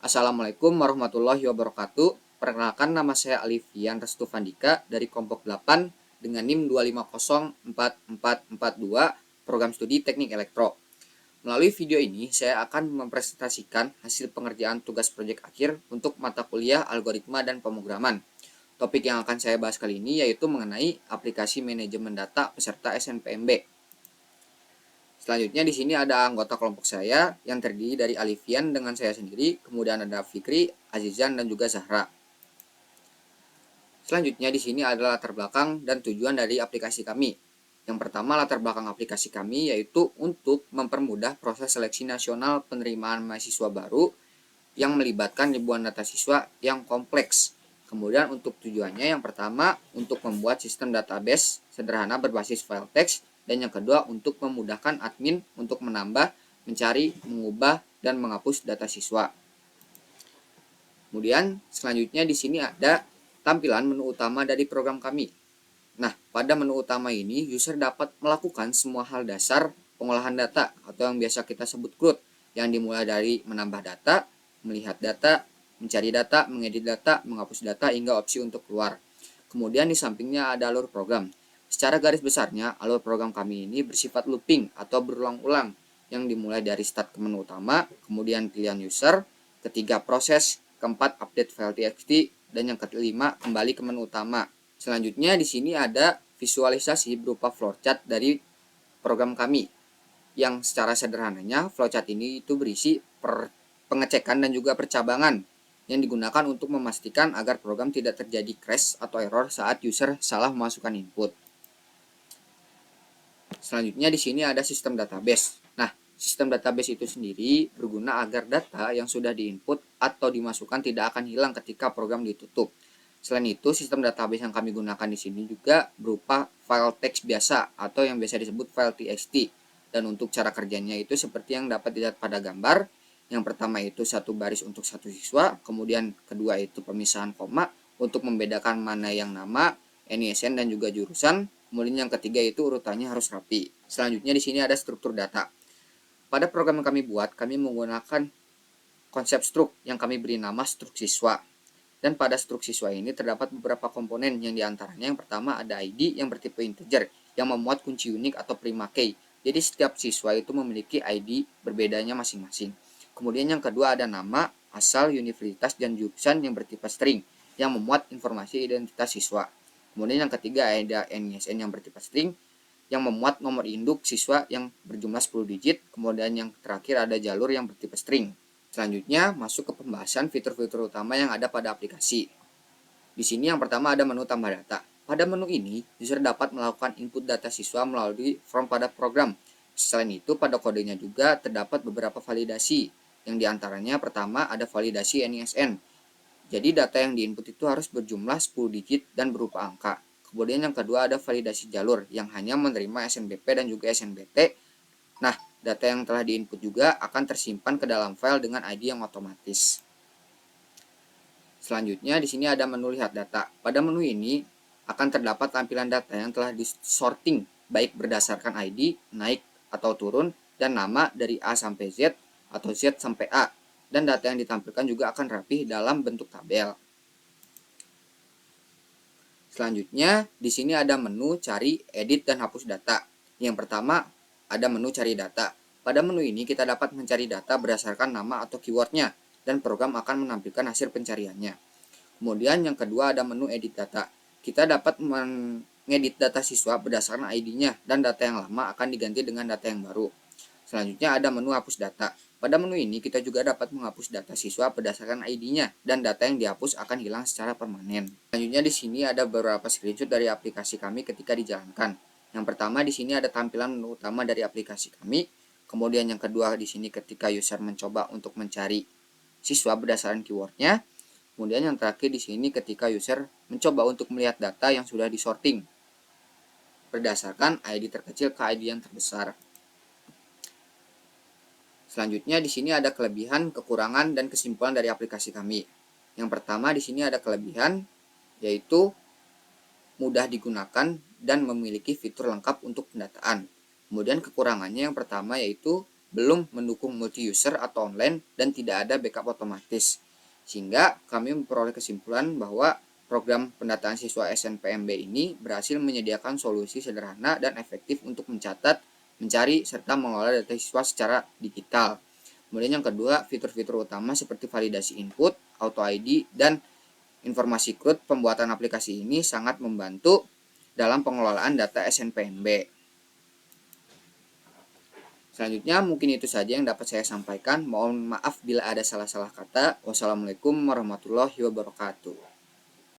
Assalamualaikum warahmatullahi wabarakatuh. Perkenalkan, nama saya Alifian Restu Fandika dari kelompok 8 dengan NIM 2504442 program studi Teknik Elektro. Melalui video ini saya akan mempresentasikan hasil pengerjaan tugas proyek akhir untuk mata kuliah algoritma dan pemrograman. Topik yang akan saya bahas kali ini yaitu mengenai aplikasi manajemen data peserta SNPMB. Selanjutnya di sini ada anggota kelompok saya yang terdiri dari Alifian dengan saya sendiri, kemudian ada Fikri, Azizan, dan juga Zahra. Selanjutnya di sini adalah latar belakang dan tujuan dari aplikasi kami. Yang pertama, latar belakang aplikasi kami yaitu untuk mempermudah proses seleksi nasional penerimaan mahasiswa baru yang melibatkan ribuan data siswa yang kompleks. Kemudian untuk tujuannya yang pertama untuk membuat sistem database sederhana berbasis file text, dan yang kedua untuk memudahkan admin untuk menambah, mencari, mengubah, dan menghapus data siswa. Kemudian selanjutnya di sini ada tampilan menu utama dari program kami. Nah, pada menu utama ini user dapat melakukan semua hal dasar pengolahan data atau yang biasa kita sebut CRUD, yang dimulai dari menambah data, melihat data, mencari data, mengedit data, menghapus data, hingga opsi untuk keluar. Kemudian di sampingnya ada alur program. Secara garis besarnya, alur program kami ini bersifat looping atau berulang-ulang, yang dimulai dari start ke menu utama, kemudian pilihan user, ketiga proses, keempat update file txt, dan yang kelima kembali ke menu utama. Selanjutnya di sini ada visualisasi berupa flowchart dari program kami, yang secara sederhananya flowchart ini itu berisi pengecekan dan juga percabangan yang digunakan untuk memastikan agar program tidak terjadi crash atau error saat user salah memasukkan input. Selanjutnya di sini ada sistem database. Nah, sistem database itu sendiri berguna agar data yang sudah diinput atau dimasukkan tidak akan hilang ketika program ditutup. Selain itu, sistem database yang kami gunakan di sini juga berupa file teks biasa atau yang biasa disebut file txt. Dan untuk cara kerjanya itu seperti yang dapat dilihat pada gambar. Yang pertama itu satu baris untuk satu siswa, kemudian kedua itu pemisahan koma untuk membedakan mana yang nama, NISN, dan juga jurusan. Kemudian yang ketiga itu urutannya harus rapi. Selanjutnya di sini ada struktur data. Pada program yang kami buat, kami menggunakan konsep struk yang kami beri nama struk siswa. Dan pada struk siswa ini terdapat beberapa komponen, yang diantaranya yang pertama ada ID yang bertipe integer yang memuat kunci unik atau prima key. Jadi setiap siswa itu memiliki ID berbedanya masing-masing. Kemudian yang kedua ada nama, asal, universitas, dan jurusan yang bertipe string yang memuat informasi identitas siswa. Kemudian yang ketiga ada NISN yang bertipe string yang memuat nomor induk siswa yang berjumlah 10 digit. Kemudian yang terakhir ada jalur yang bertipe string. Selanjutnya masuk ke pembahasan fitur-fitur utama yang ada pada aplikasi. Di sini yang pertama ada menu tambah data. Pada menu ini, user dapat melakukan input data siswa melalui form pada program. Selain itu, pada kodenya juga terdapat beberapa validasi, yang diantaranya pertama ada validasi NISN. Jadi data yang diinput itu harus berjumlah 10 digit dan berupa angka. Kemudian yang kedua ada validasi jalur yang hanya menerima SNBP dan juga SNBT. Nah, data yang telah diinput juga akan tersimpan ke dalam file dengan ID yang otomatis. Selanjutnya di sini ada menu lihat data. Pada menu ini akan terdapat tampilan data yang telah disorting baik berdasarkan ID, naik atau turun, dan nama dari A sampai Z atau Z sampai A. Dan data yang ditampilkan juga akan rapih dalam bentuk tabel. Selanjutnya, di sini ada menu cari, edit, dan hapus data. Yang pertama, ada menu cari data. Pada menu ini kita dapat mencari data berdasarkan nama atau keywordnya, dan program akan menampilkan hasil pencariannya. Kemudian yang kedua ada menu edit data. Kita dapat mengedit data siswa berdasarkan ID-nya, dan data yang lama akan diganti dengan data yang baru. Selanjutnya ada menu hapus data. Pada menu ini kita juga dapat menghapus data siswa berdasarkan ID-nya, dan data yang dihapus akan hilang secara permanen. Selanjutnya di sini ada beberapa screenshot dari aplikasi kami ketika dijalankan. Yang pertama di sini ada tampilan menu utama dari aplikasi kami. Kemudian yang kedua di sini ketika user mencoba untuk mencari siswa berdasarkan keywordnya. Kemudian yang terakhir di sini ketika user mencoba untuk melihat data yang sudah disorting berdasarkan ID terkecil ke ID yang terbesar. Selanjutnya di sini ada kelebihan, kekurangan, dan kesimpulan dari aplikasi kami. Yang pertama di sini ada kelebihan, yaitu mudah digunakan dan memiliki fitur lengkap untuk pendataan. Kemudian kekurangannya yang pertama yaitu belum mendukung multi-user atau online, dan tidak ada backup otomatis. Sehingga kami memperoleh kesimpulan bahwa program pendataan siswa SNPMB ini berhasil menyediakan solusi sederhana dan efektif untuk mencatat, mencari, serta mengelola data siswa secara digital. Kemudian yang kedua, fitur-fitur utama seperti validasi input, auto ID, dan informasi CRUD pembuatan aplikasi ini sangat membantu dalam pengelolaan data SNPMB. Selanjutnya mungkin itu saja yang dapat saya sampaikan. Mohon maaf bila ada salah-salah kata. Wassalamualaikum warahmatullahi wabarakatuh.